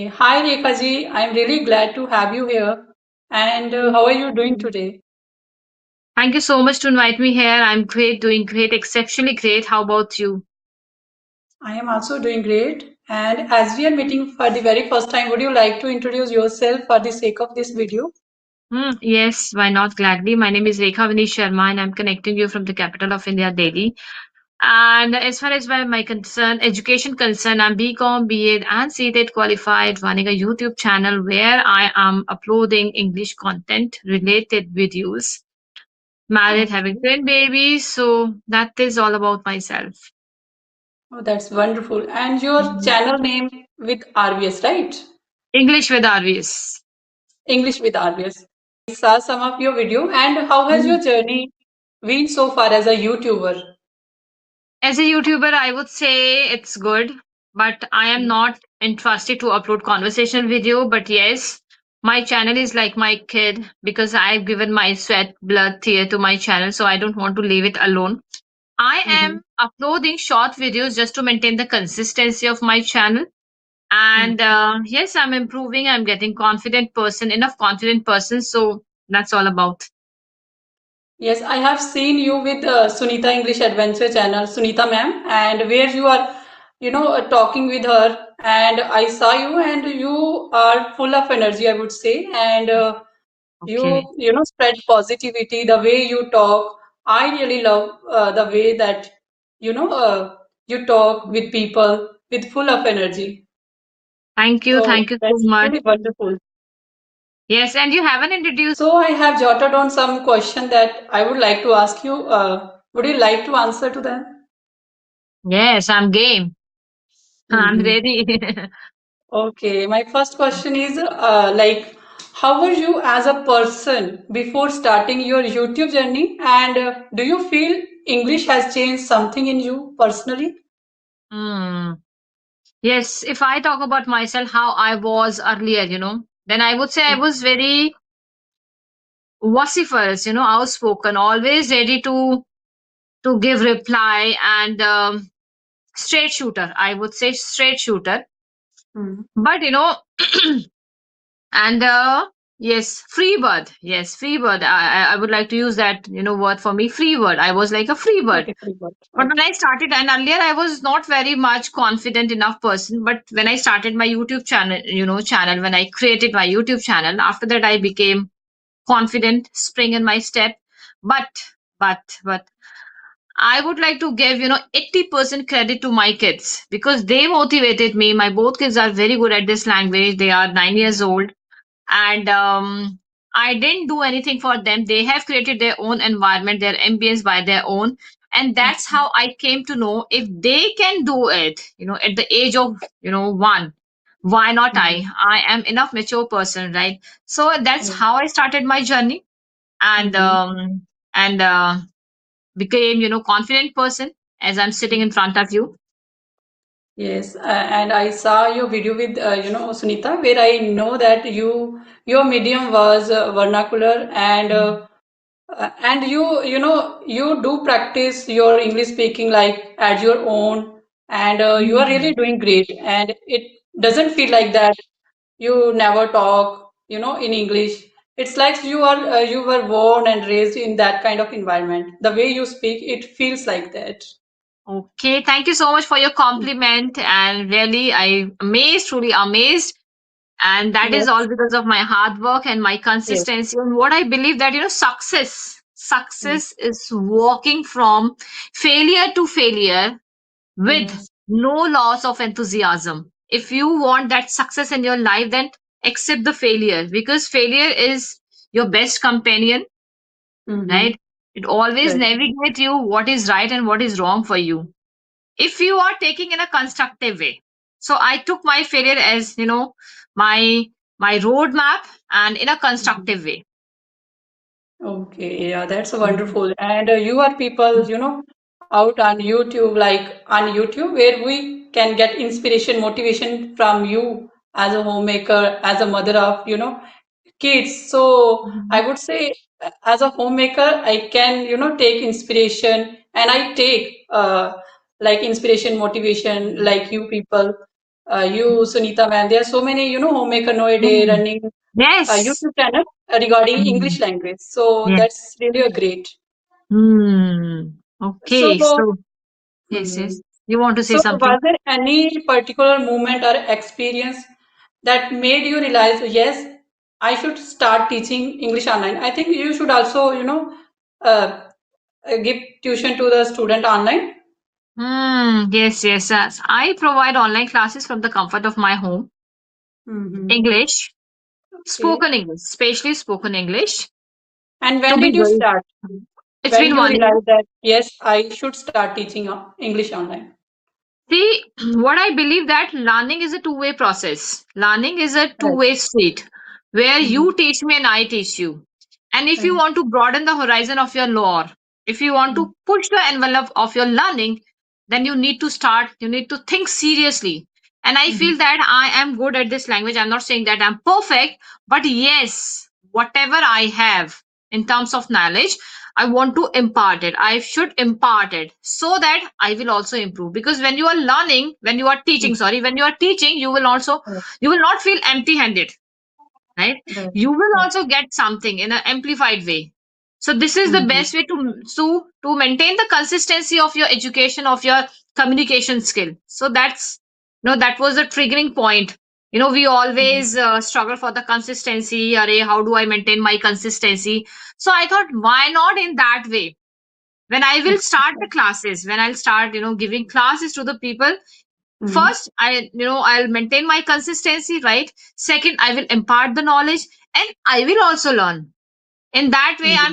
Hi Rekha ji, I'm really glad to have you here. And how are you doing today? Thank you so much to invite me here. I'm great, doing great, exceptionally great. How about you? I am also doing great. And as we are meeting for the very first time, would you like to introduce yourself for the sake of this video? Yes, why not? Gladly. My name is Rekha Sharma, and I'm connecting you from the capital of India, Delhi. And as far as my concern, education concern, I'm BCom, BEd, and CTED qualified, running a YouTube channel where I am uploading English content related videos. Married, having Okay. twin babies, so that is all about myself. Oh, that's wonderful. And your Mhm. channel name with RVS, right? English with RVS. English with RVS. I saw some of your video. And how has your journey been so far as a YouTuber? As a YouTuber, I would say it's good, but I am not interested to upload conversation video. But yes, my channel is like my kid because I've given my sweat, blood, tear to my channel, so I don't want to leave it alone. I Mm-hmm. am uploading short videos just to maintain the consistency of my channel. And yes, I'm improving. I'm getting confident person, enough confident person. So that's all about. Yes, I have seen you with Sunita English Adventure channel, Sunita ma'am, and where you are, talking with her, and I saw you, and you are full of energy, I would say, and Okay. spread positivity. The way you talk, I really love the way that you talk with people with full of energy. Thank you. So Thank you so that's much. really wonderful. Yes, and you haven't introduced. So I have jotted on some question that I would like to ask you. Would you like to answer to them? Yes, I'm game. I'm Hmm. ready. Okay, my first question is how were you as a person before starting your YouTube journey? And do you feel English has changed something in you personally? Hmm. Yes, if I talk about myself, how I was earlier, then I would say I was very vociferous, outspoken, always ready to give reply and straight shooter. I would say straight shooter. Mm-hmm. But and yes, free bird. Yes, free bird. I would like to use that word for me. Free bird. I was like a free bird. Okay, pretty good. But when Okay. I started, and earlier I was not very much confident enough person. But when I started my YouTube channel, when I created my YouTube channel, after that I became confident, spring in my step. But, but I would like to give 80% credit to my kids because they motivated me. My both kids are very good at this language. They are 9 years old, and I didn't do anything for them. They have created their own environment, their ambience by their own, and that's how I came to know if they can do it, at the age of 1, why not I? Mm-hmm. I am enough mature person, right? So that's Oh. how I started my journey, and Mm-hmm. became confident person as I'm sitting in front of you. Yes, and I saw your video with Sunita, where I know that your medium was vernacular, and you do practice your English speaking like at your own, and you are really Mhm. doing great. And it doesn't feel like that you never talk, in English. It's like you were born and raised in that kind of environment. The way you speak, it feels like that. Okay, thank you so much for your compliment. And really, I amazed, truly amazed. And that is all Yes, because of my hard work and my yes. consistency. And what I believe that, Mm. success is walking from failure to failure with Yes. no loss of enthusiasm. If you want that success in your life, then accept the failure because failure is your best companion, Mm-hmm. right? It always Right. navigate you what is right and what is wrong for you if you are taking in a constructive way. So I took my failure as my my roadmap and in a Mhm. constructive way. Okay, yeah, that's Mhm. wonderful. And you are people, out on YouTube, like on YouTube, where we can get inspiration, motivation from you as a homemaker, as a mother of, kids. So I Mhm. would say, as a homemaker, I can, take inspiration, and I take like inspiration, motivation, like you people. you, Sunita, man. There are so many, homemaker no a day Mm. running Yes. YouTube channel regarding Mm. English language. So Yes. that's really a great. Hmm. So, Okay. So yes, mhm. yes. You want to say So something? was there any particular moment or experience that made you realize, yes, I should start teaching English online? I think you should also, uh, give tuition to the student online. Hmm. Yes, yes, yes. I provide online classes from the comfort of my home. Hmm. English, Okay. spoken English, especially spoken English. And To when be did you very, start? it's When been you 1 year. realized that, yes, I should start teaching English online? See, what I believe that learning is a two-way process. Learning is a Right. two-way street where Hmm. you teach me and I teach you. And if you Right. want to broaden the horizon of your lore, if you want Hmm. to push the envelope of your learning, then you need to start, you need to think seriously. And I Hmm. feel that I am good at this language. I'm not saying that I'm perfect, but yes, whatever I have in terms of knowledge, I want to impart it. I should impart it so that I will also improve. Because when you are learning, when you are Hmm. teaching, sorry, when you are teaching, you will also, Right. you will not feel empty handed, right? Right. You will Right. also get something in an amplified way. So this is the Hmm. best way to maintain the consistency of your education, of your communication skill. So that's, that was a triggering point. We Hmm. always struggle for the consistency. Array, how do I maintain my consistency? So I thought, why not in that way? When I will start the classes, when I'll start, giving classes to the people, Hmm. first I'll maintain my consistency, right? Second, I will impart the knowledge, and I will also learn. In that way, Hmm.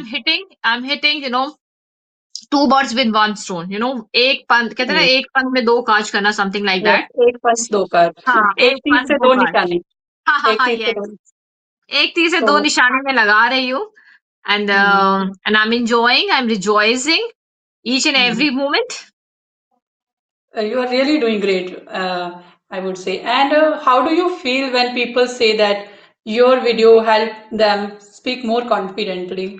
I'm hitting two birds with one stone. एक पंख कहते हैं ना, Yes. एक पंख में दो काज करना, something like Yes. that. एक पंच दो कार. हाँ, एक एक तीर पंख से दो दो काज. निशाने. हाँ हाँ एक हाँ, तीर से दो. yes. एक तीर से दो So, निशाने में लगा रही हूँ. and hmm. uh, and I'm enjoying, I'm rejoicing each and Hmm. every moment. You are really doing great, I would say. And how do you feel when people say that your video helped them speak more confidently?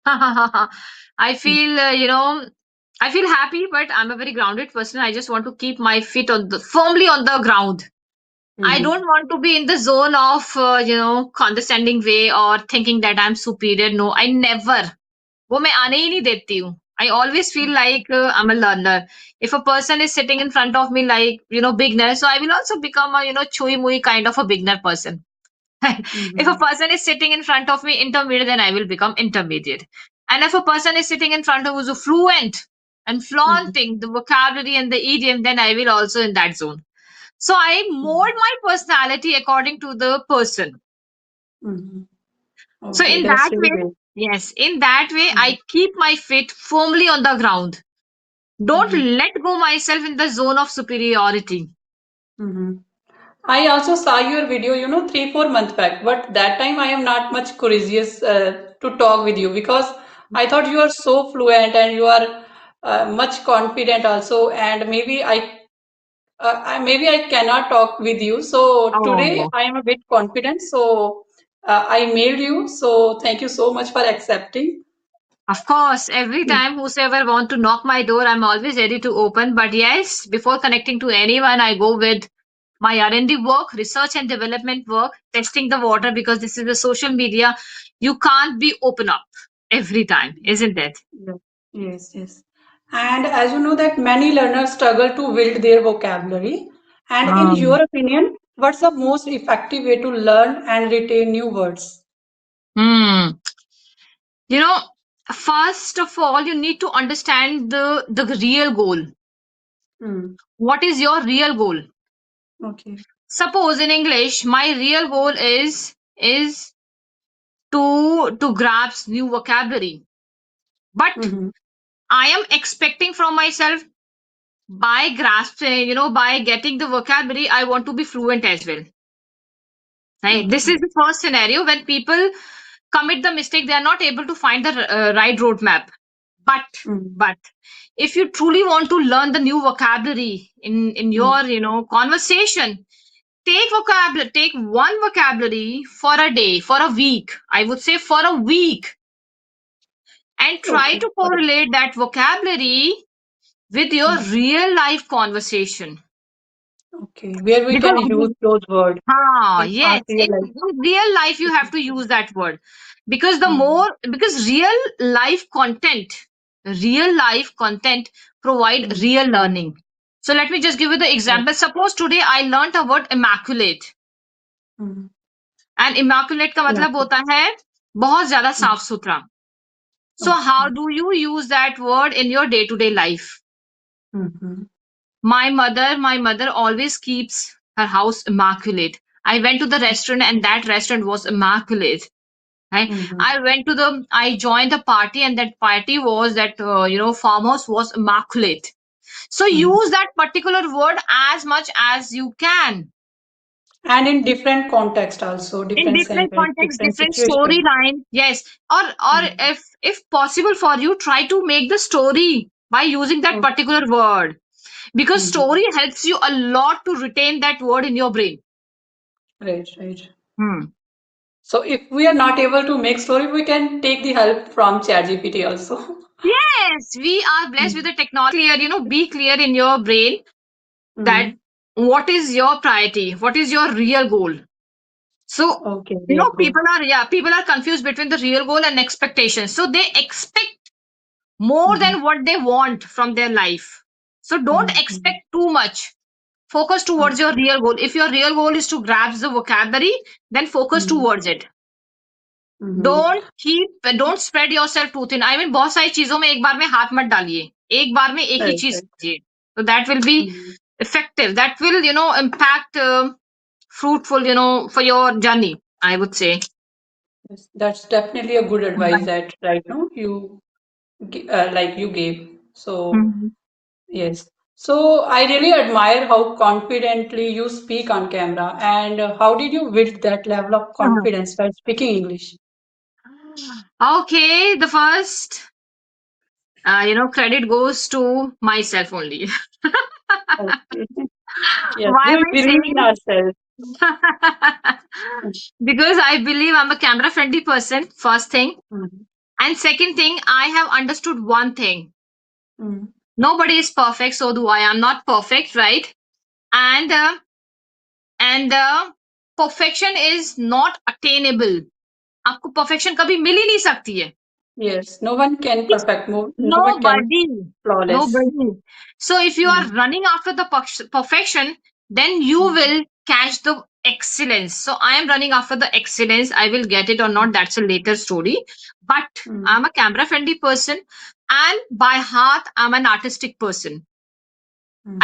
I feel, I feel happy, but I'm a very grounded person. I just want to keep my feet firmly on the ground. I Mm-hmm. don't want to be in the zone of, condescending way or thinking that I'm superior. No, I never. वो मैं आने ही नहीं देती हूँ. I always feel like I'm a learner. If a person is sitting in front of me like, beginner, so I will also become a, chui mui kind of a beginner person. If a Mm-hmm. person is sitting in front of me intermediate, then I will become intermediate. And if a person is sitting in front of who's fluent and Mm-hmm. flaunting the vocabulary and the idiom, then I will also in that zone. So I mold my personality according to the person. Mm-hmm. So Okay, in that's that really way, great. yes, in that way, Mm-hmm. I keep my feet firmly on the ground. Don't Mm-hmm. let go myself in the zone of superiority. Mm-hmm. I also saw your video, 3, 4 months back, but that time I am not much courageous to talk with you because I thought you are so fluent and you are much confident also, and maybe I cannot talk with you. So today Oh, I am a bit confident. So I mailed you. So thank you so much for accepting. of course, every Mm. time whosoever want to knock my door, I'm always ready to open. But yes, before connecting to anyone, I go with my R&D work, research and development work, testing the water because this is a social media. You can't be open up every time, isn't it? Yeah. Yes, yes. And as you know that many learners struggle to build their vocabulary. And in Um, your opinion, what's the most effective way to learn and retain new words? hmm. You know, first of all, you need to understand the real goal. Hmm. What is your real goal? Okay. Suppose in English, my real goal is to grasp new vocabulary. But Mm-hmm. I am expecting from myself by grasping, by getting the vocabulary, I want to be fluent as well. Right? This Okay. is the first scenario when people commit the mistake, they are not able to find the right roadmap. But Mm-hmm. but if you truly want to learn the new vocabulary in your conversation, take one vocabulary for a day, for a week. I would say for a week, and try Okay. to correlate that vocabulary with your Mm-hmm. real life conversation. Okay, where we because can use those words in our yes, real life. in real life you have to use that word, because Mhm. real life content provide Mhm. real learning. So let me just give you the Right. example. Suppose today I learnt a word immaculate, Mhm. and immaculate का Yeah. मतलब होता है बहुत ज्यादा Mhm. साफ सुथरा. So how Okay. do you use that word in your day to day life? Mhm. My mother always keeps her house immaculate. I went to the restaurant and that restaurant was immaculate. Right? Mhm. I joined the party and that party was that, farmhouse was immaculate. So Mhm. use that particular word as much as you can. And in different context also, In different different sentence, contexts, different different situation. storyline. Yes. Or Mhm. if possible for you, try to make the story by using that Okay. particular word. Because Mhm. story helps you a lot to retain that word in your brain. Right, right. Hmm. So if we are not able to make story, we can take the help from ChatGPT also. Yes, we are blessed with Mhm. the technology. Clear, be clear in your brain that Mhm. what is your priority, what is your real goal. So, Okay, real good. people are confused between the real goal and expectations. So they expect more Mhm. than what they want from their life. So don't Mhm. expect too much. Focus towards your Okay. real goal. If your real goal is to grasp the vocabulary, then focus Mhm. towards it. Mhm. Don't spread yourself too thin. I mean बहुत सारी चीजों में एक बार में हाथ मत डालिए. एक बार में एक ही Right, चीज right. कीजिए. So that will be Mhm. effective. That will, impact fruitful, for your journey, I would say. Yes, that's definitely a good advice that right now you like you gave. So Mhm. yes. So I really admire how confidently you speak on camera and how did you build that level of confidence while speaking English? Okay, the first, credit goes to myself only. Okay. Yes, Why am we I believe in saying? ourselves. Because I believe I'm a camera friendly person, first thing. Mhm. And second thing, I have understood one thing. Mhm. Nobody is perfect, so do I. I'm not perfect, right? And uh, and uh, perfection is not attainable. आपको perfection कभी मिल ही नहीं सकती है. Yes, no one can perfect. No one can Nobody. flawless. Nobody. So if you are Mhm. running after the perfection, then you Mhm. will catch the excellence. So I am running after the excellence. I will get it or not, that's a later story. But Mhm. I'm a camera friendly person, and by heart, I'm an artistic person.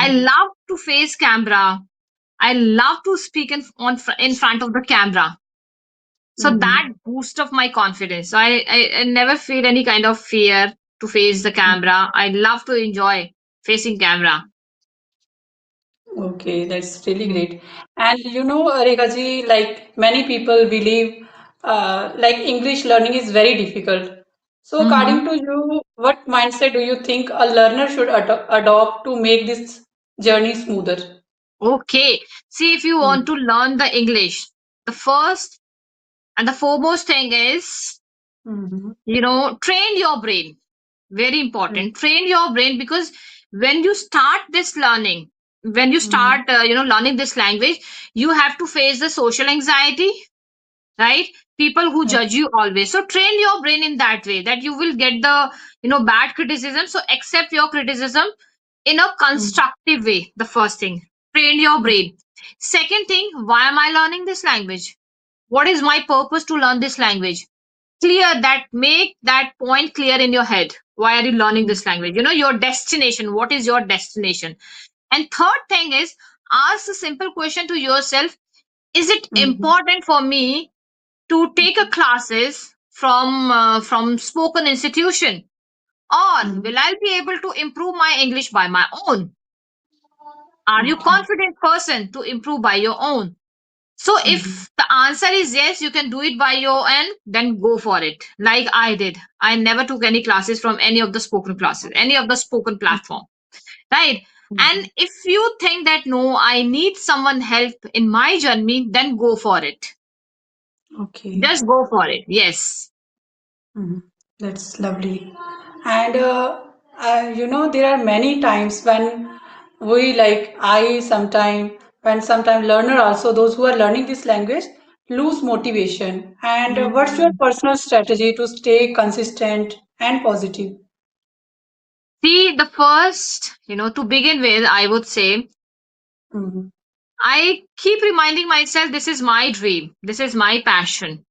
I Mhm. love to face camera. I love to speak in front of the camera. So that Mhm. boost of my confidence. So I never feel any kind of fear to face the Mhm. camera. I love to enjoy facing camera. Okay, that's really Mm. great. And Rekha ji, like many people believe, like English learning is very difficult. So, according Mhm. to you, what mindset do you think a learner should adopt to make this journey smoother? Okay. See, if you want Mm-hmm. to learn the English, the first and the foremost thing is, Mm-hmm. train your brain. Very Right. important. Train your brain, because when you start this learning, when you Mm-hmm. start, learning this language, you have to face the social anxiety, right? People who Right. judge you always. So train your brain in that way that you will get the, bad criticism. So accept your criticism in a Mm-hmm. constructive way. The first thing, train your brain. Second thing, why am I learning this language? What is my purpose to learn this language? Clear that, make that point clear in your head. Why are you learning this language? Your destination. What is your destination? And third thing is, ask a simple question to yourself. Is it Mm-hmm. important for me to take a classes from spoken institution, or Mm-hmm. will I be able to improve my English by my own? Are you Okay. confident person to improve by your own? So Mm-hmm. if the answer is yes, you can do it by your own, then go for it. Like I did. I never took any classes from any of the spoken classes, any of the spoken platform, right? Mm-hmm. And if you think that no, I need someone help in my journey, then go for it. Okay. Just go for it. Yes. Mhm. That's lovely. And there are many times when we like I sometime when sometime learner also those who are learning this language lose motivation. And what's your Hmm. personal strategy to stay consistent and positive? See, the first, to begin with, I would say Mhm, I keep reminding myself this is my dream, this is my passion.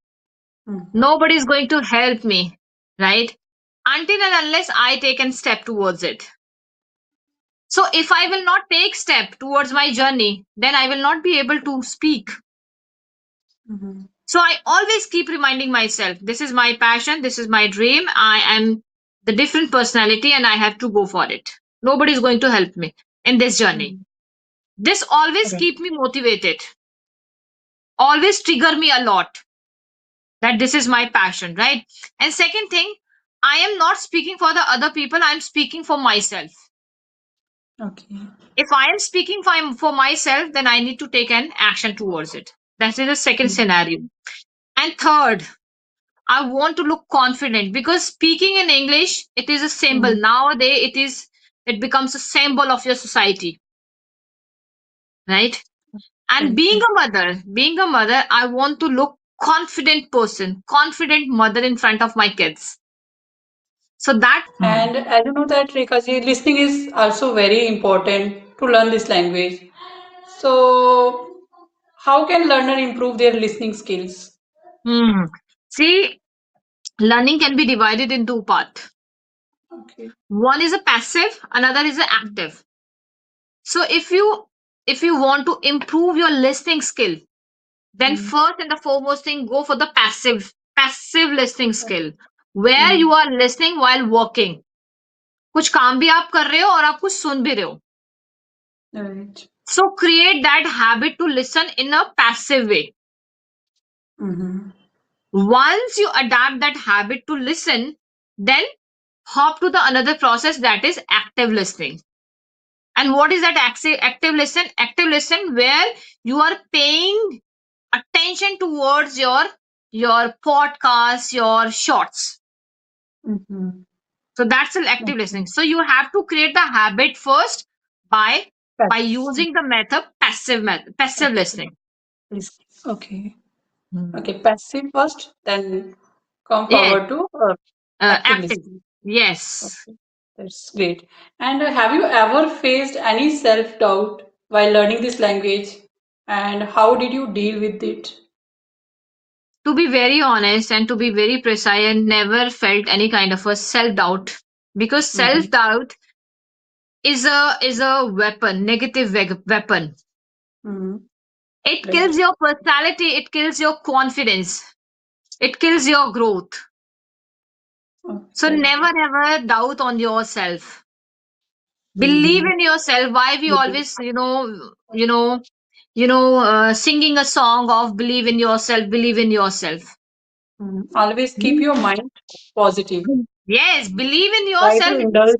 mhm, Nobody is going to help me, right? Until and unless I take a step towards it. So if I will not take step towards my journey, then I will not be able to speak. mhm, So I always keep reminding myself this is my passion, this is my dream. I am the different personality and I have to go for it. Nobody is going to help me in this journey. mhm. This always Right. keep me motivated, always trigger me a lot that this is my passion, right? And second thing, I am not speaking for the other people, I'm speaking for myself. Okay. If I am speaking for myself, then I need to take an action towards it. That is the second Mhm, scenario. And third, I want to look confident because speaking in English, it is a symbol. mhm. Nowadays, it becomes a symbol of your society, right? And Right, right. being a mother, I want to look confident person, confident mother in front of my kids. So that. And as you know that Rekha listening is also very important to learn this language. So how can learner improve their listening skills? Hmm. See, learning can be divided in two parts. Okay. One is a passive, another is an active. So if you want to improve your listening skill, then Mm, first and the foremost thing, go for the passive listening skill, where mm, you are listening while walking. कुछ काम भी आप कर रहे हो और आप कुछ सुन भी रहे हो. right. So create that habit to listen in a passive way. Mm-hmm. Once you adapt that habit to listen, then hop to the another process, that is active listening. And what is that active listen? Active listen where you are paying attention towards your podcast, your shorts. Mm-hmm. So that's an active Okay. listening. So you have to create the habit first by Passive. using the method passive listening. Listening. Okay. Hmm. Okay. Passive first, then come Yes, forward to active active. listening. Yes. Okay. That's great. And have you ever faced any self-doubt while learning this language? And how did you deal with it? To be very honest and to be very precise, I never felt any kind of a self doubt because Mm-hmm. self doubt is a weapon, negative weapon. Mm-hmm. It kills Right. your personality, it kills your confidence, it kills your growth. Oh, So right. never ever doubt on yourself. Believe Mm-hmm. in yourself. Why we always, singing a song of believe in yourself, believe in yourself. Always keep your mind positive. Yes, believe in Try to yourself. indulge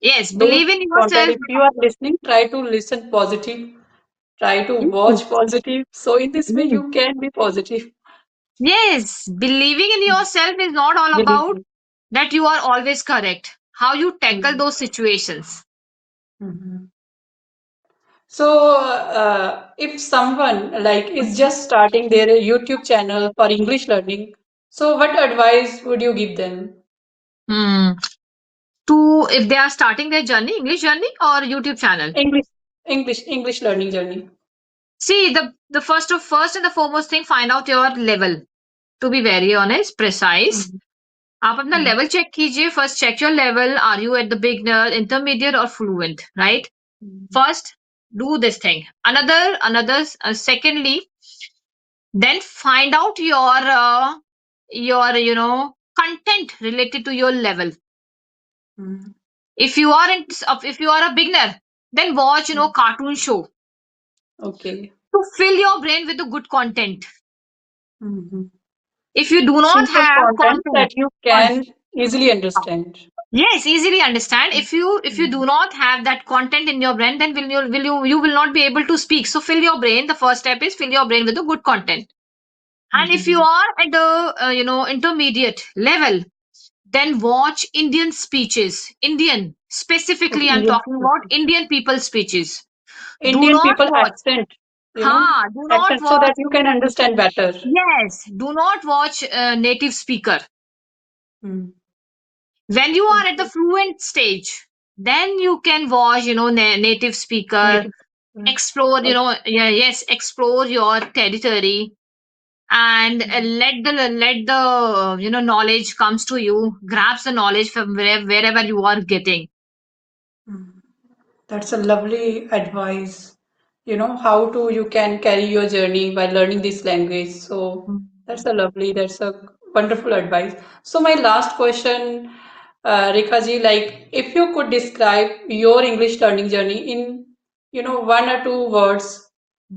Yes, those believe in content. yourself. If you are listening, try to listen positive. Try to Yes, watch positive. So in this way, you can be positive. yes, believing in yourself is not all Believe about me. that you are always correct. How you tackle Mm. those situations. Mhm. So, if someone like is just starting their YouTube channel for English learning, so what advice would you give them? Hmm. To if they are starting their journey, English journey or YouTube channel. English, English learning journey. See, the first and the foremost thing, find out your level. To be very honest, precise, Mhm. आप अपना Mhm. level check कीजिए. First check your level. Are you at the beginner, intermediate or fluent, right? Mhm. First, do this thing. Another secondly, then find out your content related to your level. Mhm. If you are a beginner, then watch cartoon show Okay. to fill your brain with the good content. Mhm. If you do not Simple have content content, that you con- can easily understand. yes, easily understand. If you do Mhm. not have that content in your brain, then you will not be able to speak. So fill your brain. The first step is fill your brain with the good content. And if you Mhm. are at the intermediate level, then watch Indian Specifically, Okay, I'm Indian talking about people. Indian people speeches. Do Indian not people watch. accent, Do not accent so watch. that you can understand better. Yes, do not watch native speaker. Hmm. When you are at the Okay. fluent stage, then you can watch, native speaker, Native. Hmm. explore, Okay. yeah, yes, explore your territory, and Hmm. let the knowledge comes to you, grabs the knowledge from wherever you are getting. Hmm. That's a lovely advice. How to you can carry your journey by learning this language. So that's a wonderful advice. So my last question, Rekha ji, like if you could describe your English learning journey in, one or two words,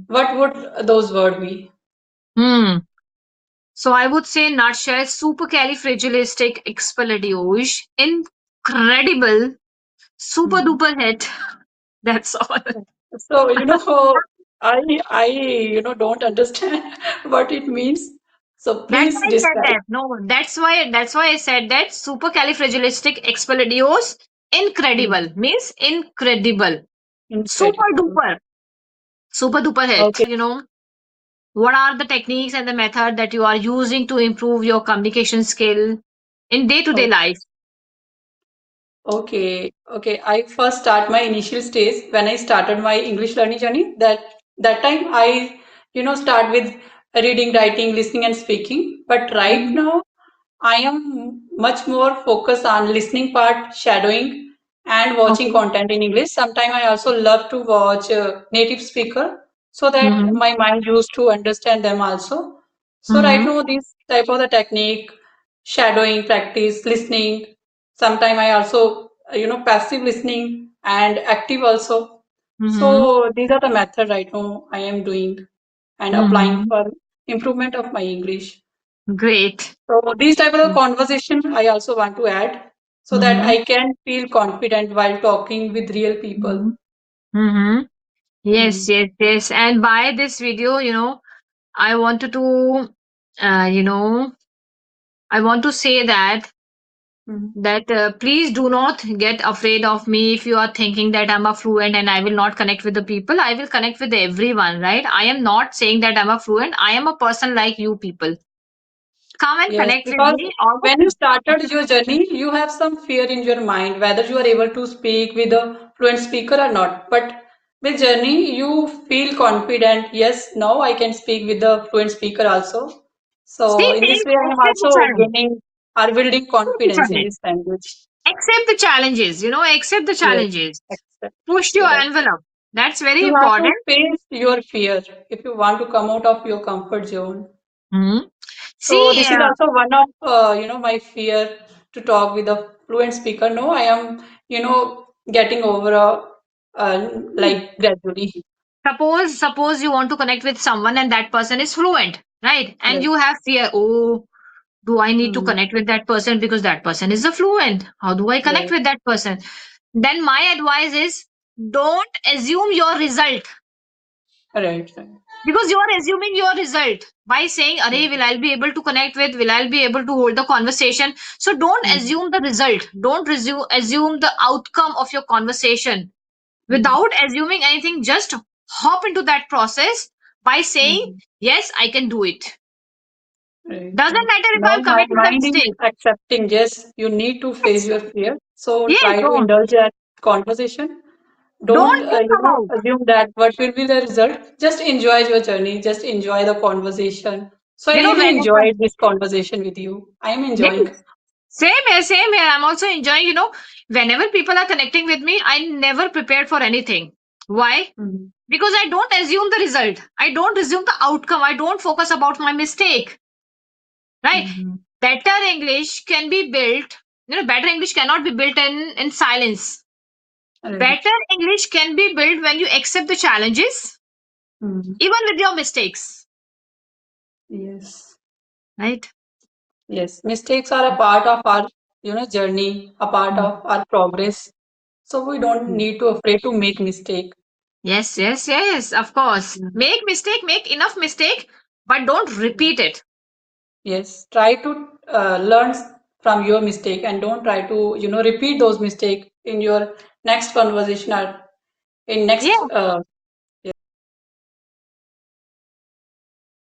what would those words be? Hmm. So I would say nutshell, supercalifragilisticexpialidocious, incredible, super Mhm. duper hit. That's all. So, I don't understand what it means. So That's please why I said describe. that. No, that's why I said that supercalifragilisticexpialidocious, Mm. incredible means incredible. Super Incredible. duper. Super duper hit. Okay. What are the techniques and the method that you are using to improve your communication skill in day to day Okay. life? Okay. Okay. I first start my initial stage when I started my English learning journey. That time I, start with reading, writing, listening, and speaking. But right Mhm. now I am much more focused on listening part, shadowing, and watching Okay. content in English. Sometimes I also love to watch native speaker so that Mm-hmm. my mind used to understand them also. So right Mm-hmm. now, this type of the technique, shadowing practice, listening. Sometimes I also, passive listening and active also. Mm-hmm. So these are the method right now I am doing and applying Mm-hmm. for improvement of my English. Great. So these type of conversation I also want to add so that Mm-hmm. I can feel confident while talking with real Mm-hmm. people. Mm-hmm. Yes, Mm, yes, yes. And by this video, I wanted to, you know, I want to say mm. that please do not get afraid of me if you are thinking that I'm a fluent and I will not connect with the people. I will connect with everyone, right? I am not saying that I'm a fluent. I am a person like you people. Come and Yes, connect with because me. Always. when you started your journey, you have some fear in your mind whether you are able to speak with a fluent speaker or not. But with journey, you feel confident. Yes, now I can speak with the fluent speaker also. See, So in see, this way, I am accept the also challenge. gaining or building Accept the confidence in challenge. this language. Accept the challenges. Accept the Yes, challenges. accept. Push your Correct. envelope. That's very You have to important. face your fear if you want to come out of your comfort zone. Hmm. So See, this is also one of my fear to talk with a fluent speaker. No, I am getting over like gradually. suppose you want to connect with someone and that person is fluent, right? And Yes. you have fear. Oh, do I need to Mm, connect with that person because that person is a fluent? How do I connect yes. with that person? Then my advice is don't assume your result Right. Right. because you are assuming your result by saying, "Arey, will I be able to connect with? Will I be able to hold the conversation?" So don't Mm, assume the result. Don't assume the outcome of your conversation. mm, Without assuming anything, just hop into that process by saying, mm. "Yes, I can do it." Right. Doesn't Right. matter if Now I'm my committing the mind is mistake. accepting. Yes, you need to face Yes, your fear. So yes, try to don't. indulge that conversation. Don't Don't think about. assume that what will be the result. Just enjoy your journey. Just enjoy the conversation. So I really Whenever. enjoyed this conversation with you. I am enjoying. Yes. Same here, same here. I'm also enjoying, whenever people are connecting with me, I never prepared for anything. Why? Mhm, Because I don't assume the result. I don't assume the outcome. I don't focus about my mistake. Right? mhm. Better English can be built. Better English cannot be built in silence. Right. Better English can be built when you accept the challenges, Mhm. even with your mistakes. Yes. Right? Yes. Mistakes are a part of our, journey, a part of our progress. So we don't Mhm. need to afraid to make mistake. Yes, yes, yes, of course. Mhm. Make mistake, make enough mistake, but don't repeat it. Yes. Try to learn from your mistake and don't try to, repeat those mistakes in your next conversation or in next Yeah.